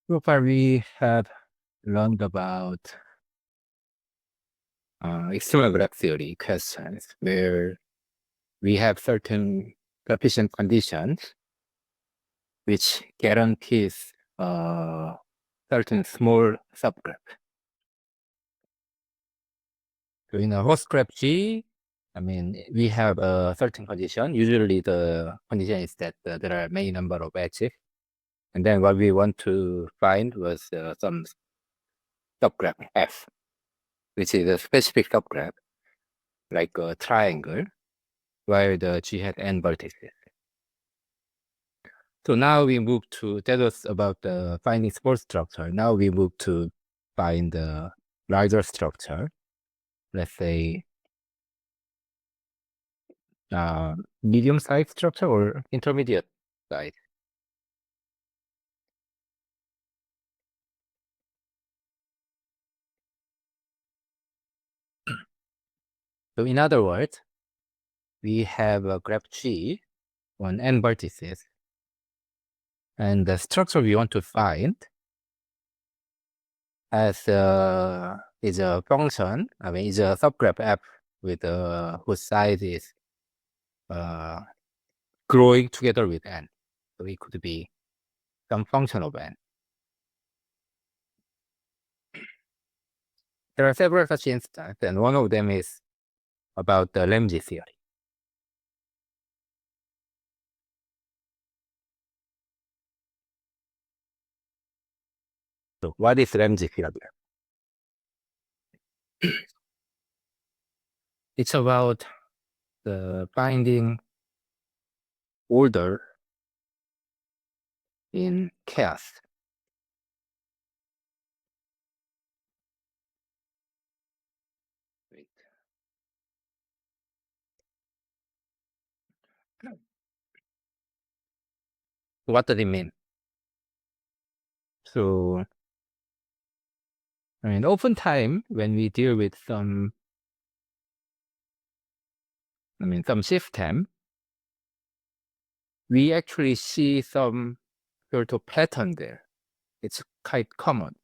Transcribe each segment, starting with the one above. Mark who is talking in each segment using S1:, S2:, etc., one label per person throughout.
S1: So far, we have learned about extremal graph theory questions where we have certain coefficient conditions which guarantees certain small subgraph. So in a host graph G, we have a certain condition. Usually the condition is that there are many number of edges. And then what we want to find was some subgraph F, which is a specific subgraph, like a triangle, where the G had n vertices. So now we move to, that was about the finding small structure. Now we move to find the larger structure. Let's say medium-sized structure or intermediate size. So in other words, we have a graph G on n vertices, and the structure we want to find is a function. Is a subgraph F with whose size is growing together with n. So it could be some function of n. There are several such instances, and one of them is about the Ramsey theory. So what is Ramsey theory? It's about the finding order in chaos. Wait. What does it mean? So, oftentimes when we deal with some system, we actually see some sort of pattern there. It's quite common.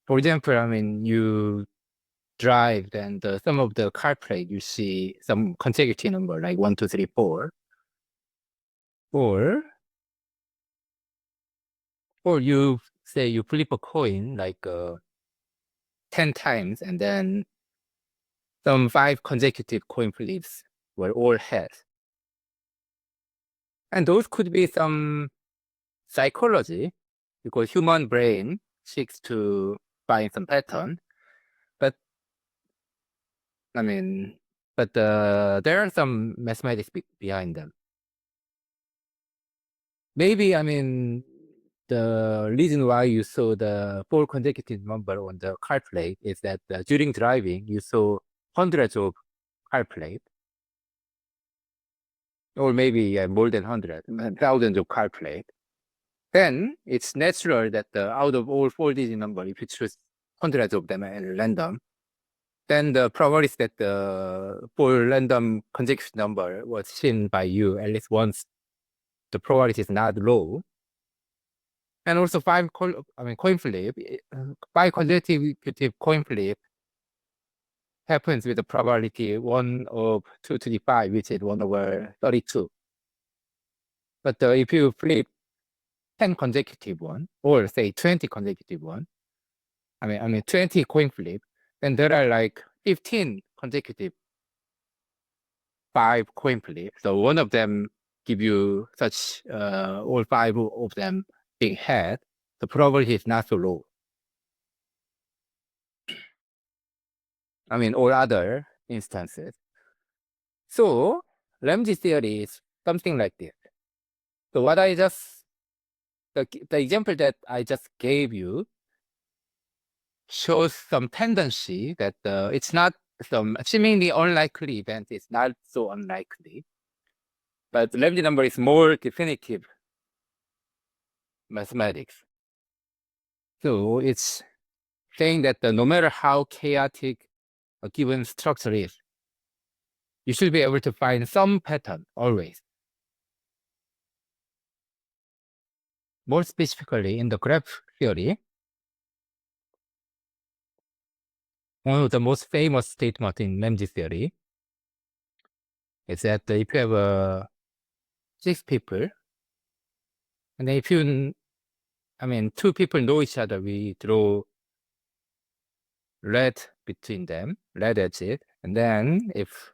S1: For example, you drive, then some of the car plate, you see some consecutive number like 1, 2, 3, 4. Or you say you flip a coin like 10 times, and then some 5 consecutive coin flips were all heads. And those could be some psychology, because human brain seeks to find some pattern. But there are some mathematics behind them. Maybe the reason why you saw the 4 consecutive number on the car plate is that during driving you saw hundreds of car plate, or maybe more than 100, thousands of car plate. Then it's natural that out of all 4-digit number, if you choose hundreds of them at random, then the probability that the 4 random consecutive number was seen by you at least once, the probability is not low. And also 5 coin flip, 5 consecutive coin flip happens with the probability 1 of 2 to the 5, which is 1 over 32. But if you flip 10 consecutive one, or say 20 consecutive one, 20 coin flip, then there are like 15 consecutive 5 coin flip. So one of them give you such all 5 of them being head. The probability is not so low. All other instances. So Ramsey theory is something like this. So what the example that I just gave you shows some tendency that it's not some seemingly unlikely event is not so unlikely, but Ramsey number is more definitive mathematics. So it's saying that no matter how chaotic a given structure is, you should be able to find some pattern always. more specifically in the graph theory, one of the most famous statements in Ramsey theory is that if you have 6 people, and then if two people know each other, we draw red between them, red edges, and then if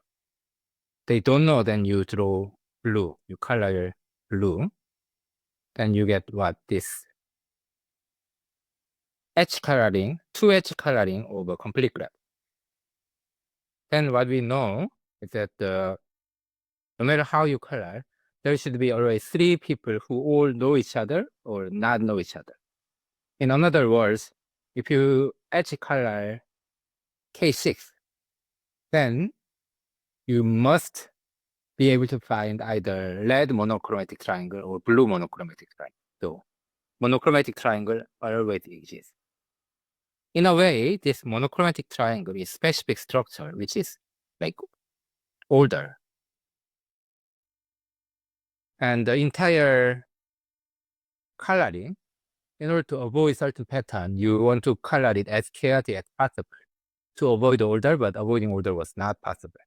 S1: they don't know, then you draw blue, you color blue, then you get what? This edge coloring, 2 edge coloring of a complete graph. Then what we know is that no matter how you color, there should be always 3 people who all know each other or not know each other. In other words, if you edge color K6, then you must be able to find either red monochromatic triangle or blue monochromatic triangle. So monochromatic triangle always exists. In a way, this monochromatic triangle is specific structure, which is like older. And the entire coloring, in order to avoid certain pattern, you want to color it as chaotic as possible to avoid order, but avoiding order was not possible.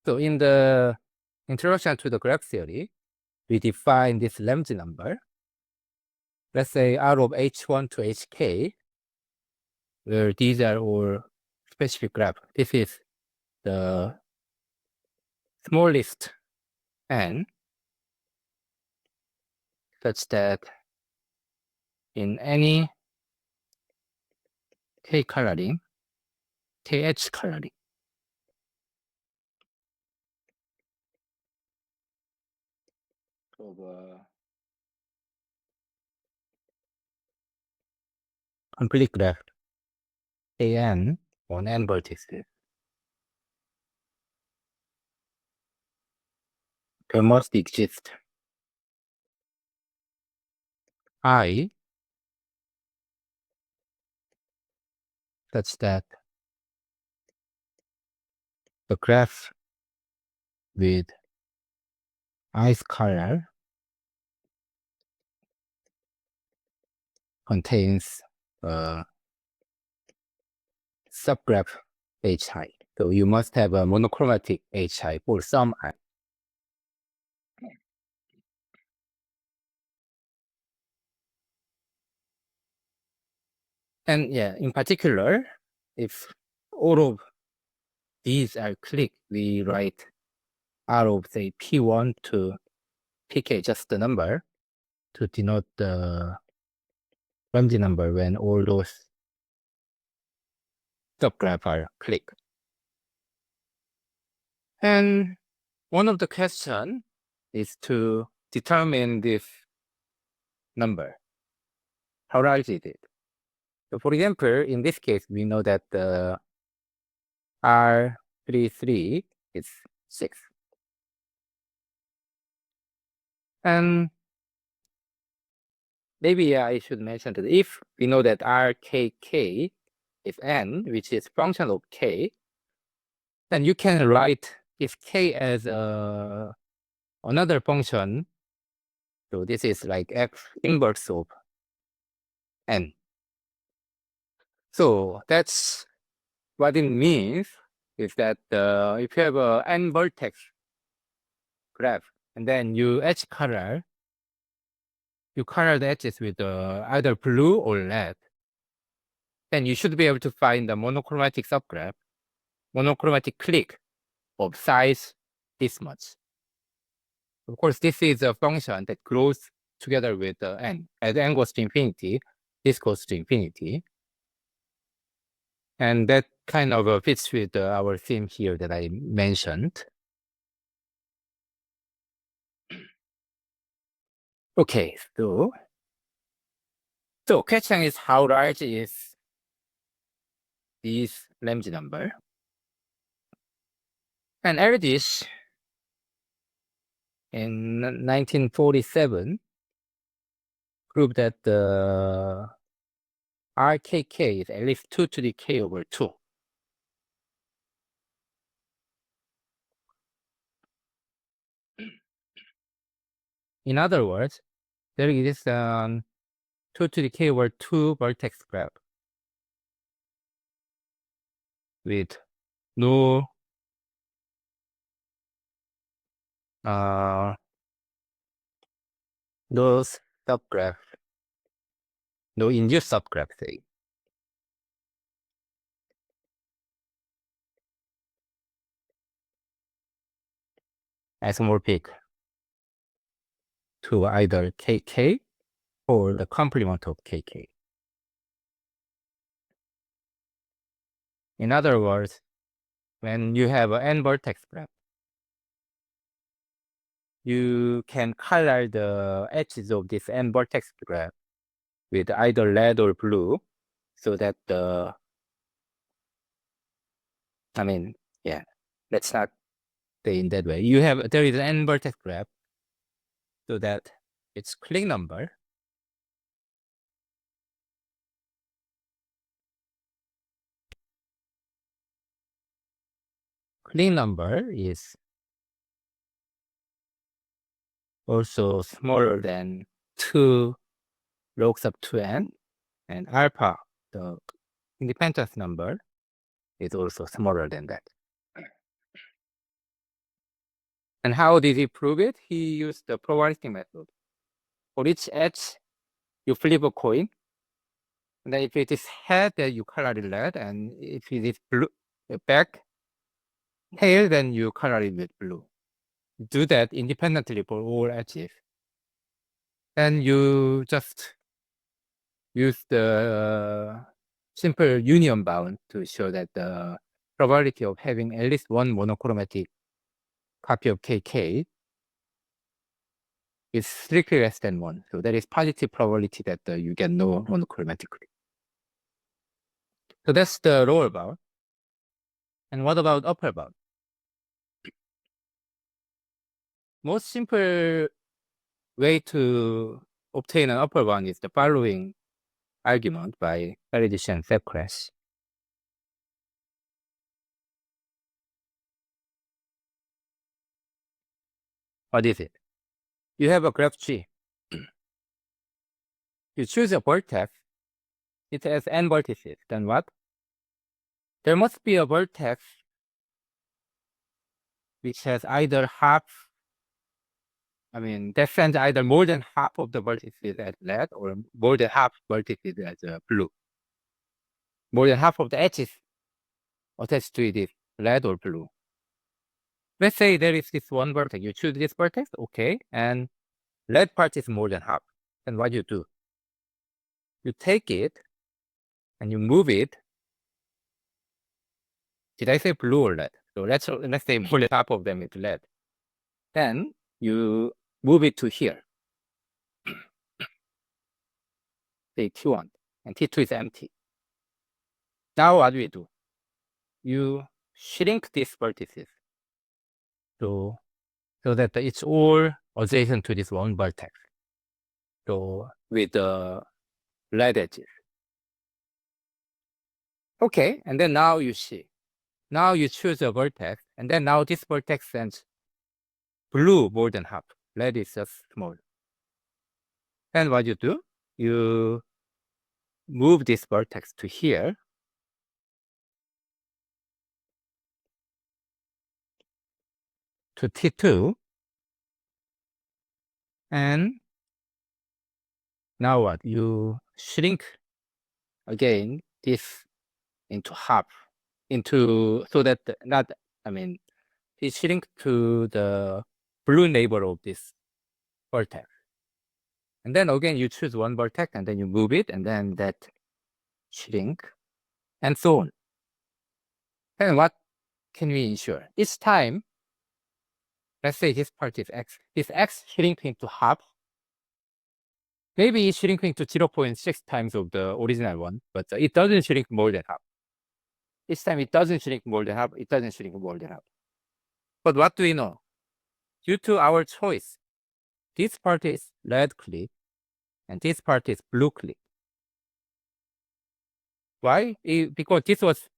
S1: So in the introduction to the graph theory, we define this Ramsey number. Let's say out of H1 to Hk, where these are all specific graph. This is the smallest n, such that in any k coloring, kh coloring, of complete graph An on n vertices, there must exist I such that the graph with i's color contains a subgraph hi. So you must have a monochromatic hi for some I. And yeah, in particular, if all of these are clicked, we write out of say P1 to PK, just the number, to denote the Ramsey number when all those subgraphs are clicked. And one of the questions is to determine this number. How large is it? So for example, in this case, we know that the R33 is 6. And maybe I should mention that if we know that RKK is n, which is function of k, then you can write this k as another function. So this is like f inverse of n. So that's what it means, is that if you have a n vertex graph, and then you edge color, you color the edges with either blue or red, then you should be able to find the monochromatic subgraph, monochromatic clique of size this much. Of course, this is a function that grows together with n. As n goes to infinity, this goes to infinity. And that kind of fits with our theme here that I mentioned. Okay, so question is, how large is this Ramsey number? And Erdős in 1947 proved that the RKK is at least 2 to the k over 2. In other words, there is 2 to the k over 2 vertex graph with no subgraph, no induced subgraph, say. Isomorphic to either kk or the complement of kk. In other words, when you have an n vertex graph, you can color the edges of this n vertex graph with either red or blue, so that let's not say in that way. There is an n vertex graph, so that its clique number is also smaller than 2 log sub 2n, and alpha, the independence number, is also smaller than that. And how did he prove it? He used the probabilistic method. For each edge, you flip a coin, and then if it is head, then you color it red, and if it is blue, tail, then you color it with blue. Do that independently for all edges. And you just use the simple union bound to show that the probability of having at least one monochromatic copy of KK is strictly less than 1. So there is positive probability that you get no monochromatically. So that's the lower bound. And what about upper bound? Most simple way to obtain an upper bound is the following argument by Paradish and Fekres. What is it? You have a graph tree. You choose a vertex. It has n vertices. Then what? There must be a vertex which has either that sends either more than half of the vertices as red or more than half vertices as blue. More than half of the edges attached to it is red or blue. Let's say there is this one vertex. You choose this vertex, okay, and red part is more than half. Then what you do? You take it and you move it. Did I say blue or red? So let's say more than half of them is red. Then you move it to here. Say T1, and T2 is empty. Now what do we do? You shrink these vertices so that it's all adjacent to this one vertex. So with the red edges. Okay, and then now you see. Now you choose a vertex, and then now this vertex sends blue more than half. Red is just small. And what you do? You move this vertex to here. To T2. And now what? You shrink again this into half, so that it shrink to the blue neighbor of this vertex. And then again, you choose one vertex and then you move it, and then that shrink, and so on. And what can we ensure? Each time, let's say this part is x. This x shrinking to half. Maybe it's shrinking to 0.6 times of the original one, but it doesn't shrink more than half. Each time it doesn't shrink more than half, it doesn't shrink more than half. But what do we know? Due to our choice, this part is red clique, and this part is blue clique. Why? Because this was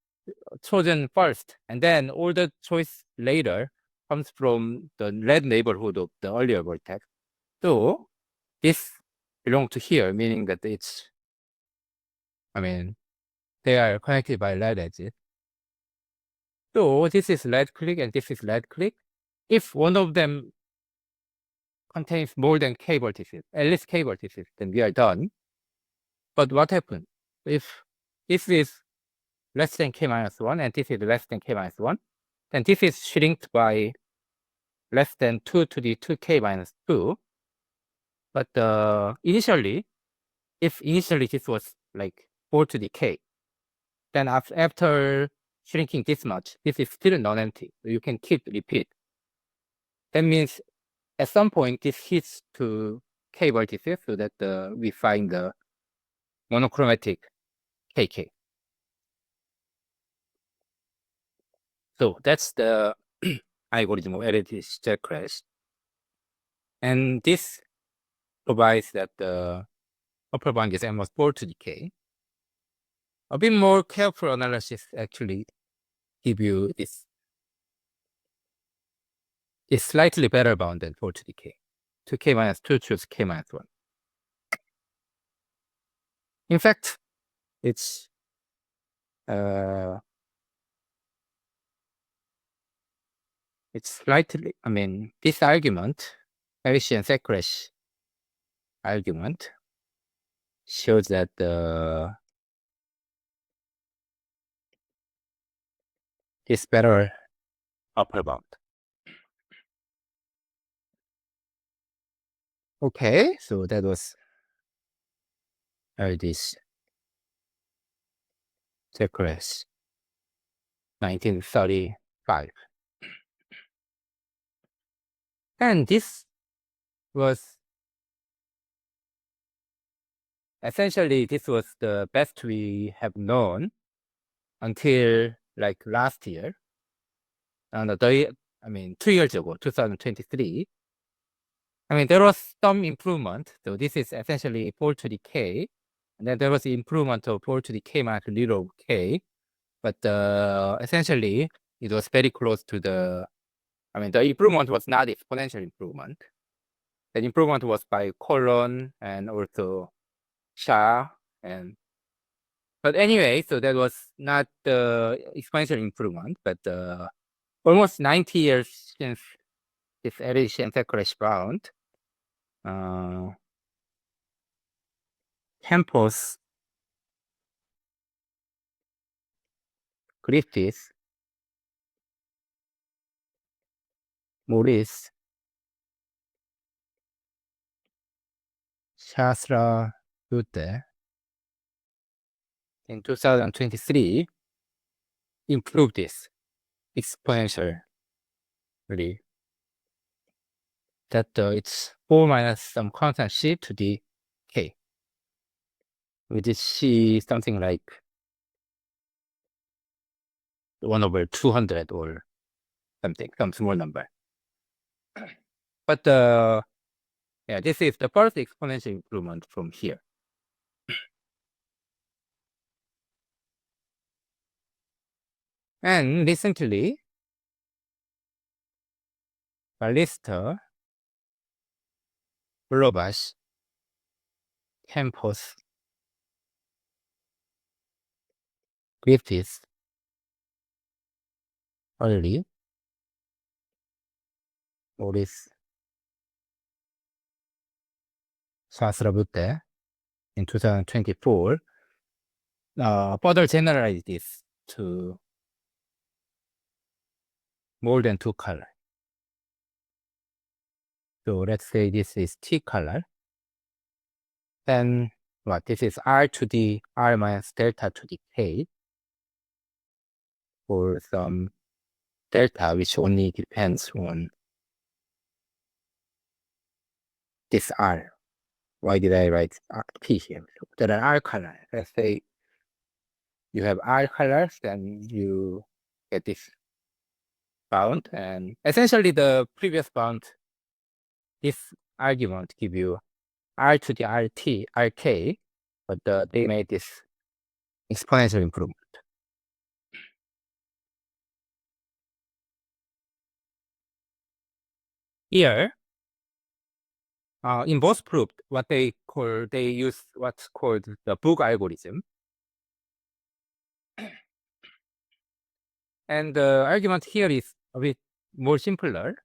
S1: chosen first, and then all the choice later comes from the red neighborhood of the earlier vertex. So this belongs to here, meaning that they are connected by lead edges. So this is lead click and this is lead click. If one of them contains more than k vertices, at least k vertices, then we are done. But what happens if this is less than k minus 1 and this is less than k minus 1? Then this is shrinked by less than 2 to the 2k minus 2. But initially, if initially this was like 4 to the k, then after shrinking this much, this is still non-empty. So you can keep repeat. That means at some point this hits to k vertices so that we find the monochromatic kk. So that's the algorithm of additive state crash. And this provides that the upper bound is almost 4 to the k. A bit more careful analysis actually give you this is slightly better bound than 4 to the k. 2k minus 2 choose k minus 1. In fact, it's slightly, this argument, Parisian Secresh argument, shows that it's better upper bound. Okay, so that was this Secresh 1935. And this was essentially, this was the best we have known until like last year. And 2 years ago, 2023. There was some improvement. So this is essentially 4 to the k. And then there was the improvement of 4 to the k minus 0 k. But essentially, it was very close to the improvement was not exponential improvement. The improvement was by Colon and also Shah. But anyway, so that was not the exponential improvement, but almost 90 years since this addition crash bound. Campos, Griffith, Morris, Shastra Butte in 2023 improved this exponentially. That it's 4 minus some constant c to the k. We did see something like 1/200 or something, some small number. But this is the first exponential improvement from here. And recently, Ballista, Blobas, Campos, Griffiths, early, Morris, Sasrabutte in 2024 further generalize this to more than 2 color. So let's say this is T color. Then this is R to the R minus delta to the K for some delta which only depends on this R. Why did I write P here? So there are R colors. Let's say you have R colors, then you get this bound. And essentially the previous bound, this argument give you R to the RT, RK, but they made this exponential improvement. Here, in both proof, they use what's called the book algorithm. And the argument here is a bit more simpler.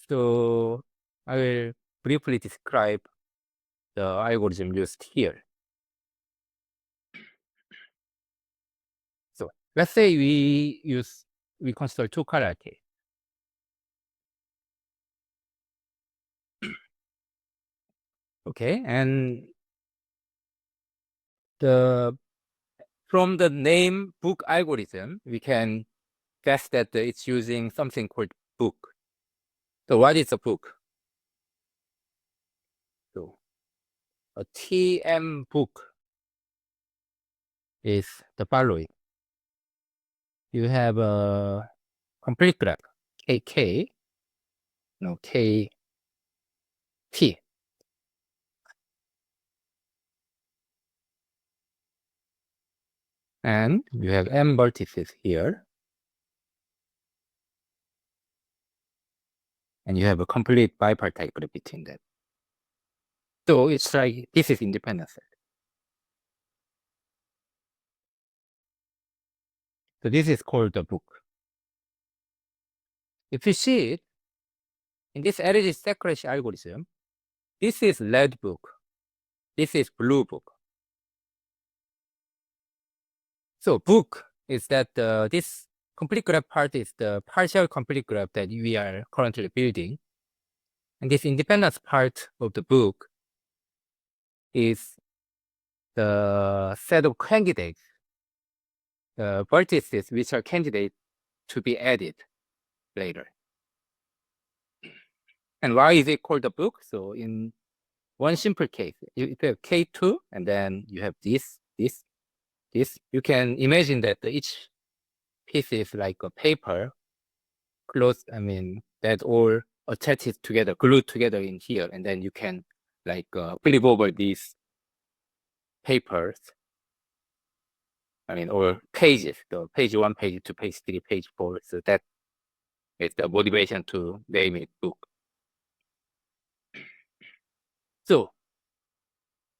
S1: So I will briefly describe the algorithm used here. So let's say we consider two color case. Okay, and from the name book algorithm, we can guess that it's using something called book. So what is a book? So a TM book is the following. You have a complete graph, KK, no, KT. And you have M vertices here. And you have a complete bipartite graph between them. So it's like, this is independent set. So this is called the book. If you see it, in this Ehrlich Sekresh algorithm, this is red book. This is blue book. So book is that this complete graph part is the partial complete graph that we are currently building. And this independence part of the book is the set of candidates, the vertices which are candidates to be added later. And why is it called a book? So in one simple case, you have K2, and then you have this. You can imagine that each piece is like a paper, that all attached together, glued together in here, and then you can like flip over these papers. Or pages, the page 1, page 2, page 3, page 4. So that is the motivation to name it book. So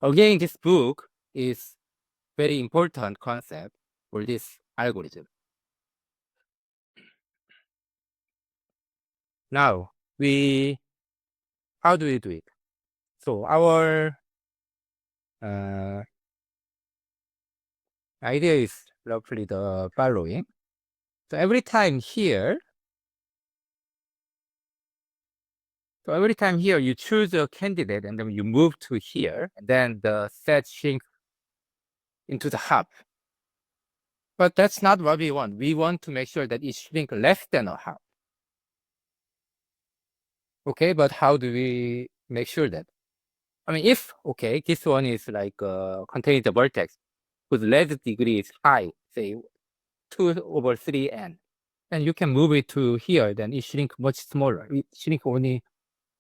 S1: again, this book is very important concept for this algorithm. Now, how do we do it? So our idea is roughly the following. So every time here you choose a candidate and then you move to here, and then the set shrinks into the hop. But that's not what we want. We want to make sure that it shrinks less than a hop. Okay, but how do we make sure that? If, this one is like containing the vertex whose red degree is high, say 2/3n, and you can move it to here, then it shrink much smaller. It shrink only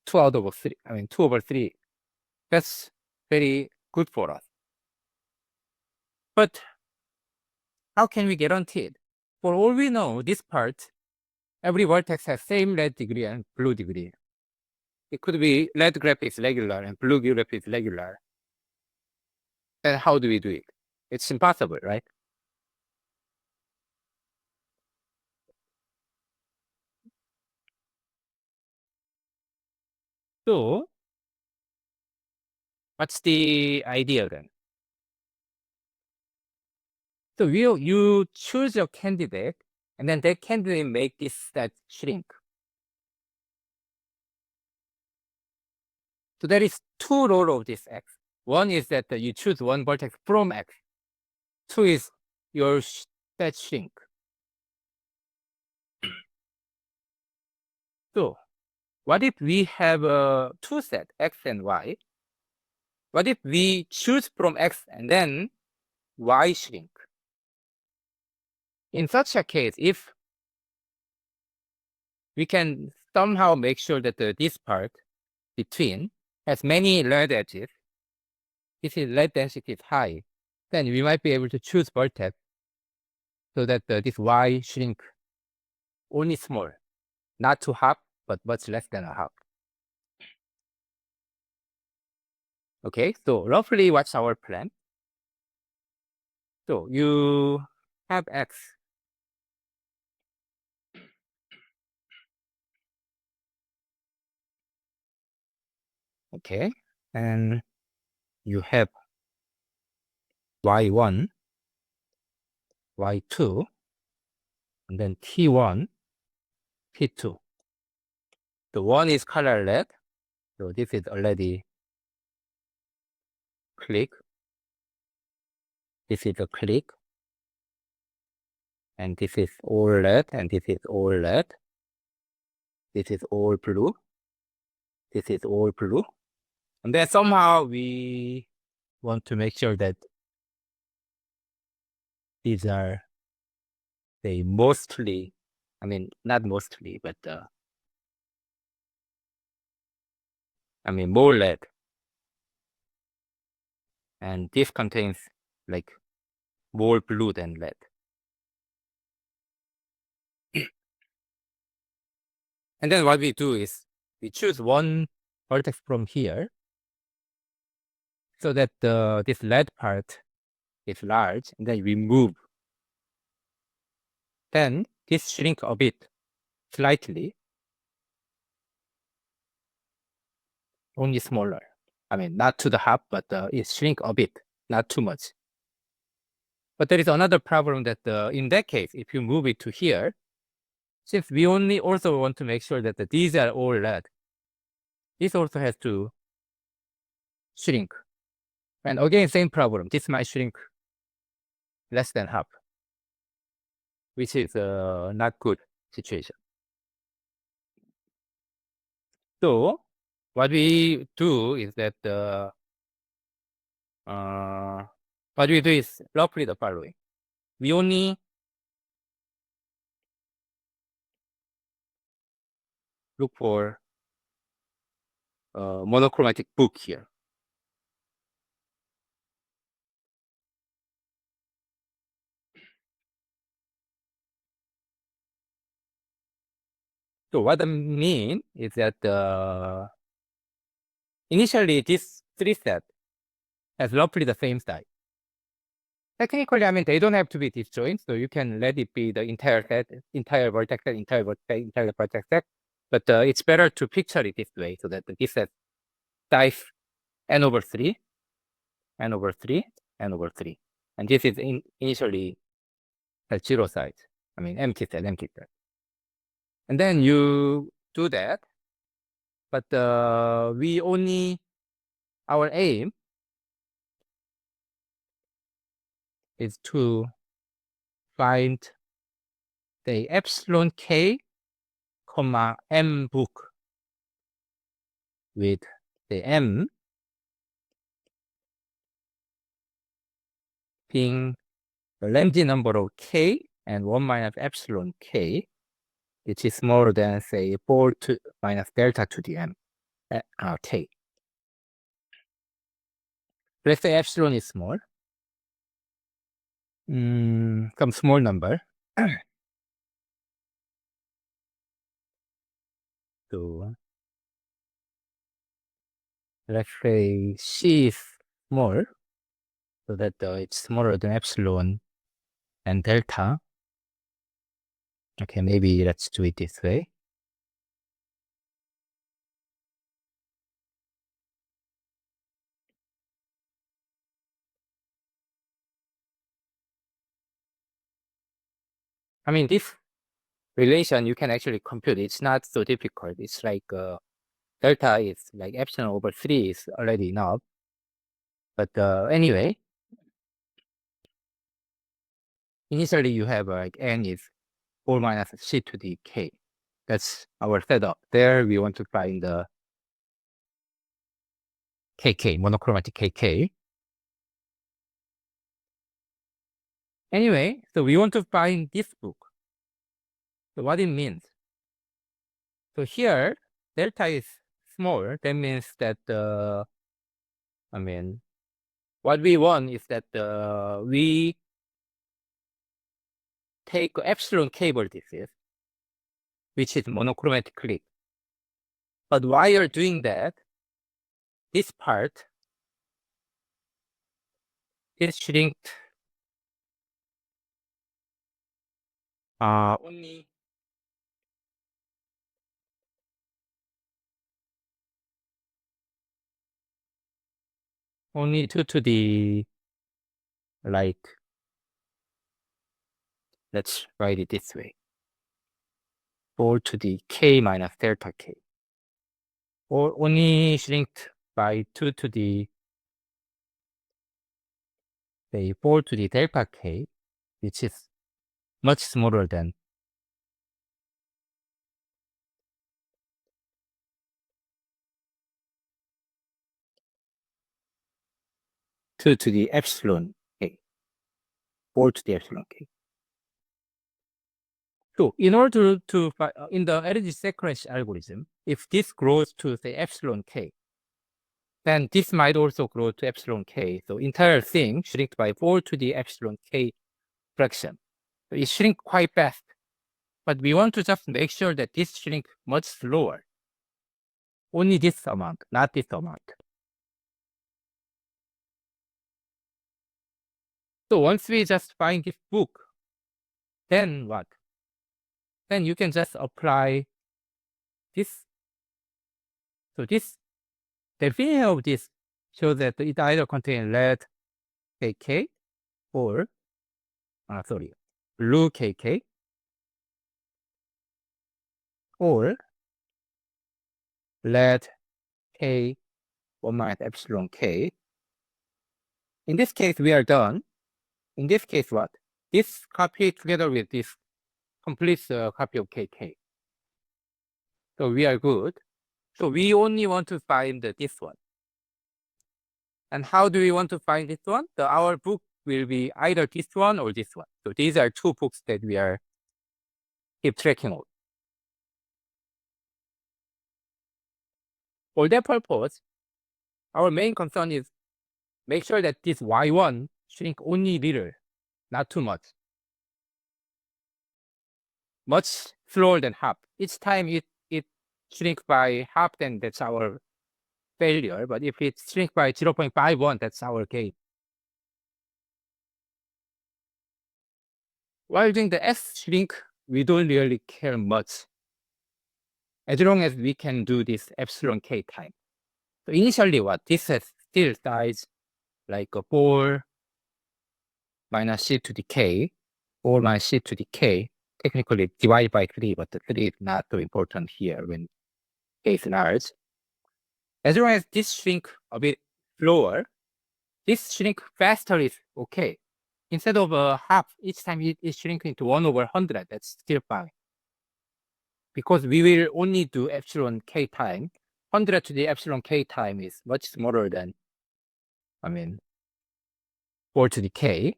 S1: 2/3. That's very good for us. But how can we guarantee it? For all we know, this part, every vertex has same red degree and blue degree. It could be red graph is regular and blue graph is regular. Then how do we do it? It's impossible, right? So what's the idea then? So you choose your candidate, and then that candidate make this set shrink. So there is two roles of this X. One is that you choose one vertex from X. Two is your set shrink. So what if we have two sets, X and Y? What if we choose from X and then Y shrink? In such a case, if we can somehow make sure that this part between has many red edges, this is red density is high, then we might be able to choose vertex so that this Y shrink only small, not to half, but much less than a half. Okay, so roughly what's our plan? So you have X. Okay, and you have Y1, Y2, and then T1, T2. The one is color red, so this is already click. This is a click, and this is all red, and this is all red. This is all blue. This is all blue. And then somehow we want to make sure that these are, say, mostly, I mean, not mostly, but I mean, more red. And this contains like more blue than red. And then what we do is we choose one vertex from here so that this red part is large, and then we move. Then this shrink a bit, slightly, only smaller. I mean, not to the half, but it shrink a bit, not too much. But there is another problem that in that case, if you move it to here, since we only also want to make sure that these are all red, this also has to shrink. And again, same problem. This might shrink less than half, which is not good situation. So what we do is that what we do is roughly the following. We only look for monochromatic book here. So what I mean is that initially this three set has roughly the same size. Technically, I mean, they don't have to be disjoint, so you can let it be the entire set, entire vertex set, entire vertex set. But it's better to picture it this way, so that this set size n over 3, n over 3, n over 3. And this is initially at 0 size. I mean, empty set. And then you do that, but we only, our aim is to find the epsilon k, comma m book with the m being the Ramsey number of k and 1 minus epsilon k, which is smaller than, say, 4 to minus delta to the m k. Let's say epsilon is small. Some small number. So let's say c is small, so that it's smaller than epsilon and delta. Okay, maybe let's do it this way. I mean, this relation you can actually compute. It's not so difficult. It's like delta is like epsilon over 3 is already enough. But anyway, initially you have like n is 4 minus c to the k. That's our setup. There we want to find the kk, monochromatic kk. Anyway, so we want to find this book. So what it means. So here, delta is small. That means that, I mean, what we want is that we take epsilon k vertices, which is monochromatically. But while you're doing that, this part It shrinked only due to the, like, let's write it this way. 4 to the k minus delta k. Or only shrinked by 2 to the, say, 4 to the delta k, which is much smaller than 2 to the epsilon k, 4 to the epsilon k. So in order to, in the energy sequence algorithm, if this grows to, say, epsilon k, then this might also grow to epsilon k. So entire thing shrink by 4 to the epsilon k fraction. So it shrink quite fast, but we want to just make sure that this shrink much slower. Only this amount, not this amount. So once we just find this book, then what? Then you can just apply this. So this definition of this shows that it either contains red kk or blue kk or red k 1 minus epsilon k. In this case, we are done. In this case, what? This copy together with this completes a copy of kk. So we are good. So we only want to find this one. And how do we want to find this one? Our book will be either this one or this one. So these are two books that we are keep tracking of. For that purpose, our main concern is make sure that this y1 shrink only little, not too much. Much slower than half. Each time it shrink by half, then that's our failure. But if it shrink by 0.51, that's our gain. While doing the S shrink, we don't really care much, as long as we can do this epsilon k time. So initially, what? This has still size like a 4 minus c to the k, 4 minus c to the k, technically divided by 3, but the 3 is not so important here when k is large. As long as this shrink a bit slower, this shrink faster is okay. Instead of half, each time it shrinking to 1 over 100, that's still fine. Because we will only do epsilon k time. 100 to the epsilon k time is much smaller than, 4 to the k.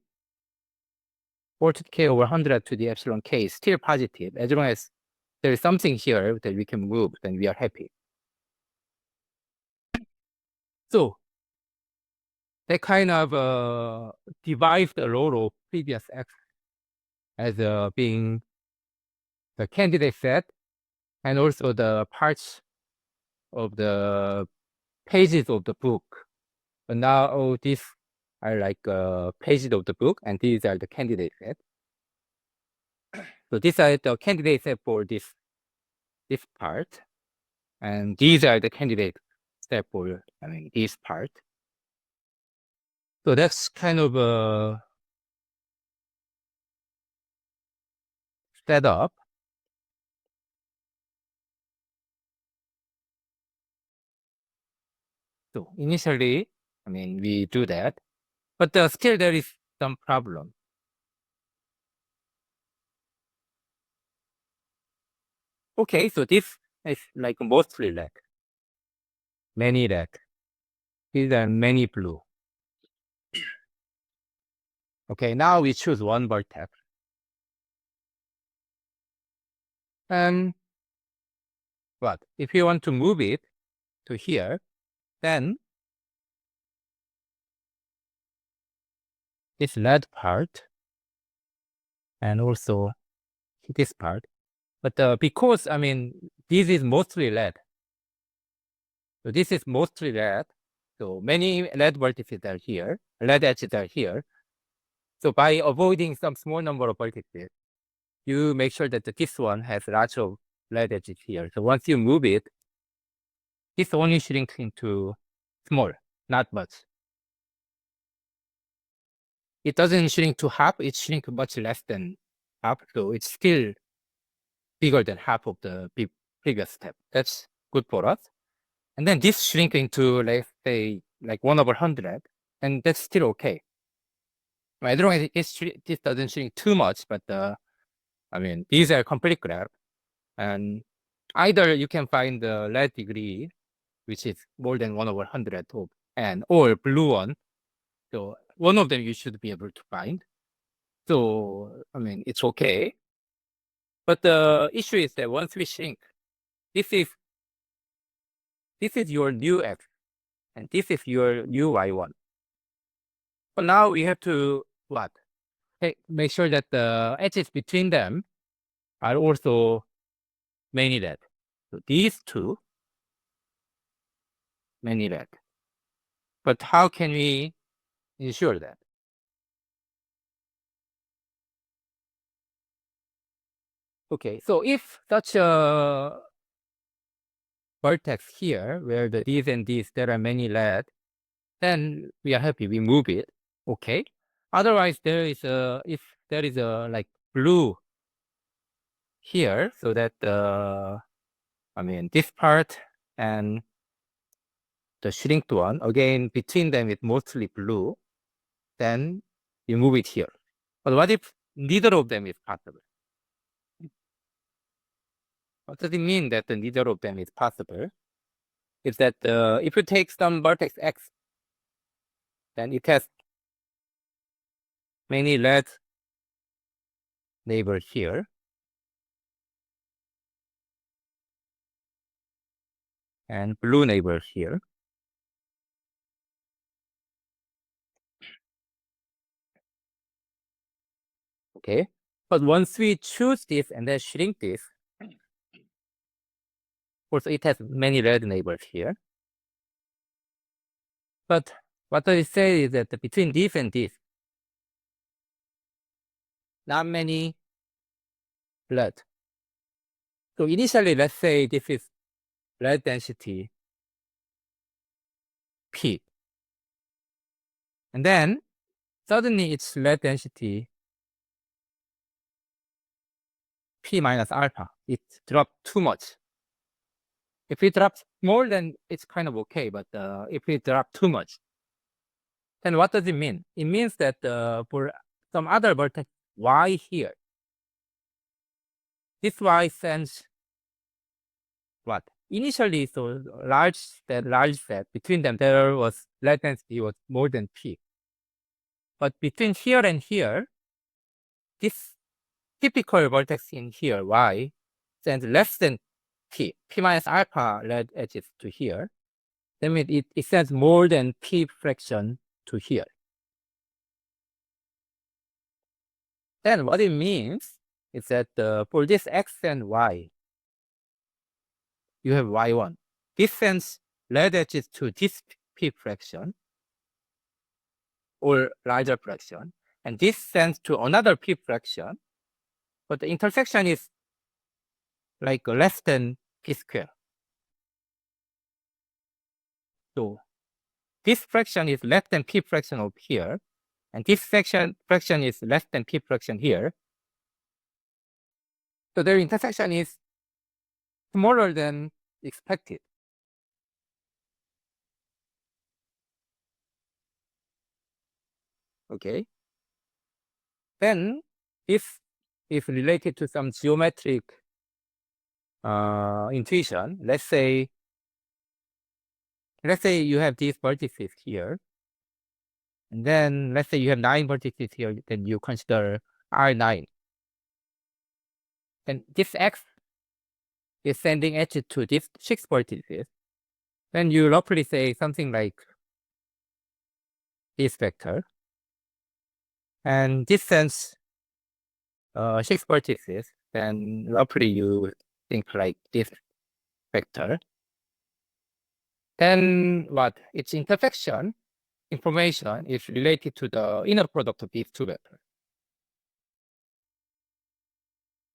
S1: 4 to the k over 100 to the epsilon k is still positive. As long as there is something here that we can move, then we are happy. So that kind of divides the role of previous X as being the candidate set and also the parts of the pages of the book. But now these are like pages of the book, and these are the candidate set. So these are the candidate set for this part, and these are the candidate set for this part. So that's kind of a setup. So initially, we do that, but still there is some problem. Okay, so this is like mostly red, many red. These are many blue. Okay, now we choose one vertex. And what? If you want to move it to here, then this red part and also this part. But because, this is mostly red. So this is mostly red. So many lead vertices are here, lead edges are here. So by avoiding some small number of vertices, you make sure that this one has lots of lead edges here. So once you move it, this only shrinks into small, not much. It doesn't shrink to half, it shrinks much less than half. So it's still bigger than half of the previous step. That's good for us. And then this shrink into, let's say, like 1/100, and that's still okay. As long as this doesn't shrink too much, but I mean, these are complete graph. And either you can find the lead degree, which is more than 1/100 of n, or blue one. So one of them you should be able to find. So, I mean, it's okay. But the issue is that once we shrink, this is your new x, and this is your new y1. But now we have to what? Make sure that the edges between them are also many lead. So these two, many lead. But how can we ensure that? Okay, so if such a vertex here, where these and these, there are many lead, then we are happy, we move it, okay? Otherwise, if there is a like blue here, so that I mean, this part and the shrinked one, again, between them it's mostly blue, then you move it here. But what if neither of them is possible? What does it mean that neither of them is possible? Is that if you take some vertex x, then it has many red neighbors here, and blue neighbors here. Okay, but once we choose this and then shrink this, also it has many red neighbors here. But what does it say is that between this and this, not many red. So initially, let's say this is red density P. And then suddenly it's red density P minus alpha. It dropped too much. If it drops more, then it's kind of okay. But if it drops too much, then what does it mean? It means that for some other vertex y here, this y sends what? Initially, so large set, between them, there was red density was more than P. But between here and here, this typical vertex in here, y, sends less than P minus alpha red edges to here. That means it sends more than P fraction to here. Then what it means is that for this x and y, you have y1. This sends red edges to this P fraction or larger fraction, and this sends to another P fraction, but the intersection is like less than P square. So this fraction is less than P fraction of here, and this fraction is less than P fraction here. So their intersection is smaller than expected. Okay. Then if related to some geometric intuition, let's say you have these vertices here, and then let's say you have 9 vertices here, then you consider R9. And this X is sending edges to these 6 vertices. Then you roughly say something like this vector. And this sends 6 vertices, then roughly you think like this vector. then what? Its intersection information is related to the inner product of these two vectors.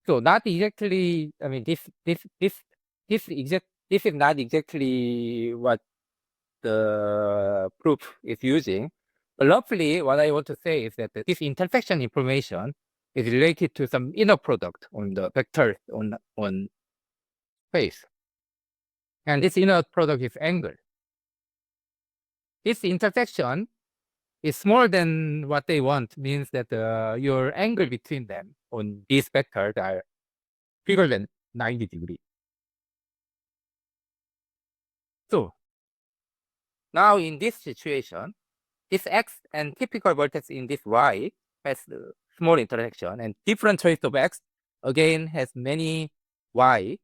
S1: So not exactly, I mean, this is not exactly what the proof is using. But roughly, what I want to say is that this intersection information is related to some inner product on the vector on space. And this inner product is angle. This intersection is smaller than what they want, means that your angle between them on these vectors are bigger than 90 degrees. So now in this situation, this x and typical vertex in this y has small intersection, and different trace of x again has many y,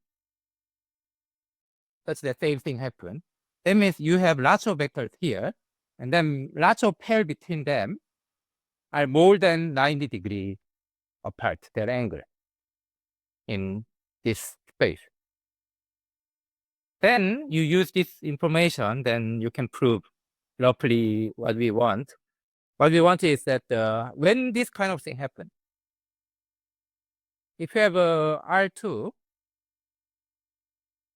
S1: such that same thing happen. That means you have lots of vectors here, and then lots of pair between them are more than 90 degrees apart, their angle in this space. Then you use this information, then you can prove roughly what we want. What we want is that when this kind of thing happens, if you have a R2,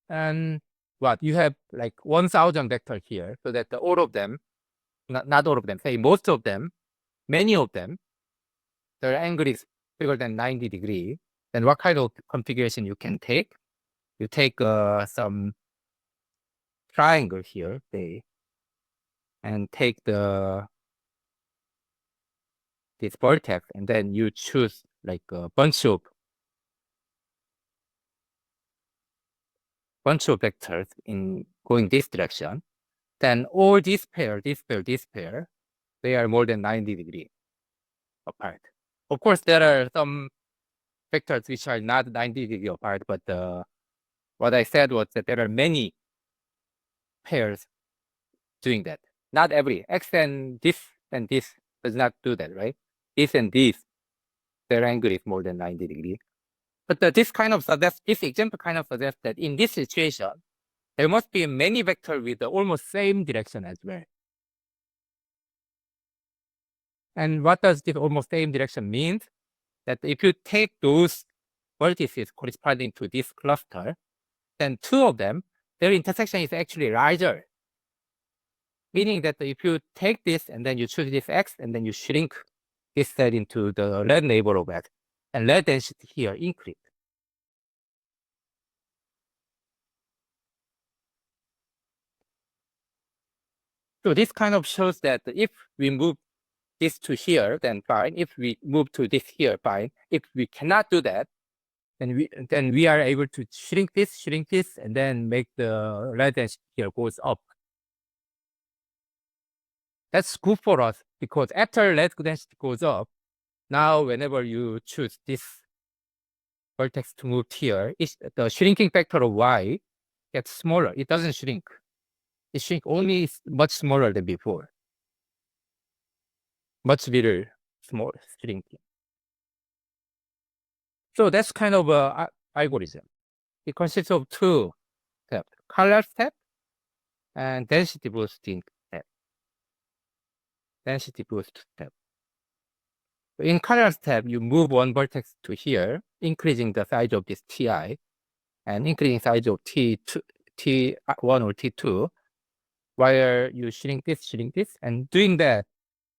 S1: and what you have like 1,000 vectors here, so that all of them, not all of them, say most of them, many of them, their angle is bigger than 90 degrees, then what kind of configuration you can take? You take some triangle here, say, and take this vertex, and then you choose like a bunch of vectors in going this direction. Then all this pair, they are more than 90 degrees apart. Of course, there are some vectors which are not 90 degrees apart, but what I said was that there are many pairs doing that. Not every x and this does not do that, right? This and this, their angle is more than 90 degrees. But this example kind of suggests that in this situation, there must be many vectors with the almost same direction as well. And what does this almost same direction mean? That if you take those vertices corresponding to this cluster, then two of them, their intersection is actually larger. Meaning that if you take this and then you choose this x and then you shrink this set into the red neighbor of x, and red density here increase. So this kind of shows that if we move this to here, then fine. If we move to this here, fine. If we cannot do that, then we are able to shrink this, and then make the red density here goes up. That's good for us because after red density goes up, now whenever you choose this vertex to move here, the shrinking factor of y gets smaller. It doesn't shrink. It shrinks only much smaller than before. Much little small shrinking. So that's kind of a algorithm. It consists of two steps: color step and density boosting step. Density boost step. In color step, you move one vertex to here, increasing the size of this Ti, and increasing size of T1 or T2, while you shrink this, and doing that,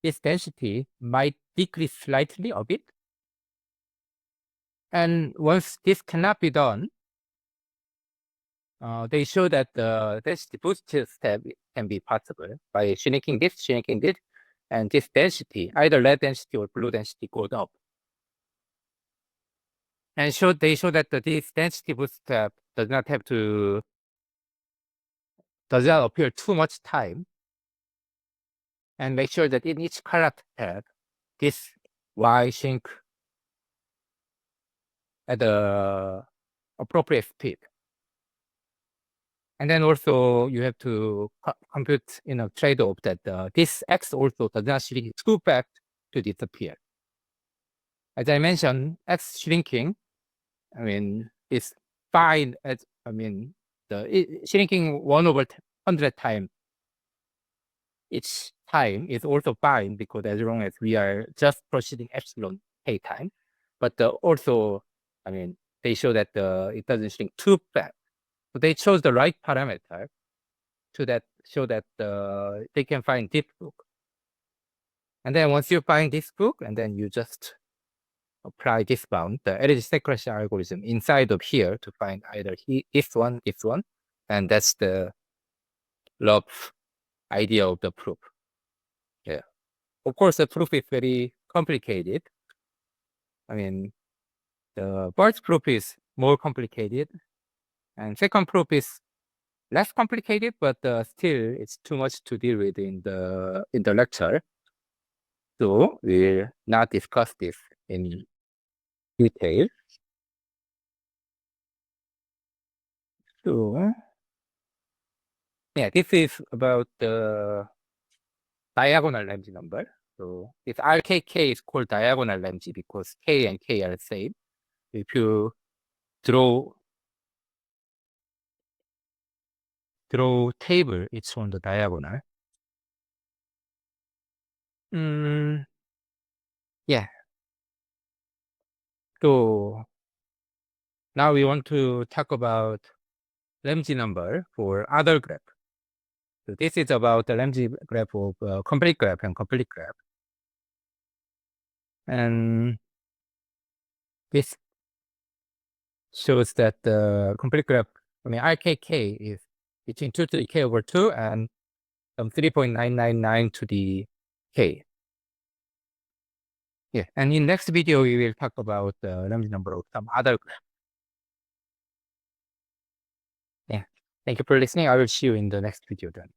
S1: this density might decrease slightly a bit. And once this cannot be done, they show that the density boost step can be possible by shrinking this, and this density, either red density or blue density, goes up. And they show that this density boost step does not appear too much time, and make sure that in each color step, this y shrink at the appropriate speed. And then also you have to compute in a trade-off that this x also does not shrink too fast to disappear. As I mentioned, x shrinking, is fine the shrinking 1 over 100 times each time is also fine, because as long as we are just proceeding epsilon k time. But also, I mean, they show that it doesn't shrink too fast. So they chose the right parameter to that, show that they can find this book. And then once you find this book, and then you just apply this bound, the edit sequential algorithm inside of here to find either this one, and that's the rough idea of the proof. Yeah. Of course, the proof is very complicated. I mean, the first proof is more complicated, and second proof is less complicated, but still it's too much to deal with in the lecture. So we'll not discuss this in detail. So yeah, this is about the diagonal Ramsey number. So this RKK is called diagonal Ramsey because K and K are the same. If you draw table, it's on the diagonal. Yeah. So now we want to talk about Ramsey number for other graph. So this is about the Ramsey graph of complete graph and complete graph. And this shows that the complete graph, I mean, RKK is between 2 to the k over 2 and 3.999 to the k. Yeah, and in next video, we will talk about the Ramsey number of some other graph. Yeah, thank you for listening. I will see you in the next video then.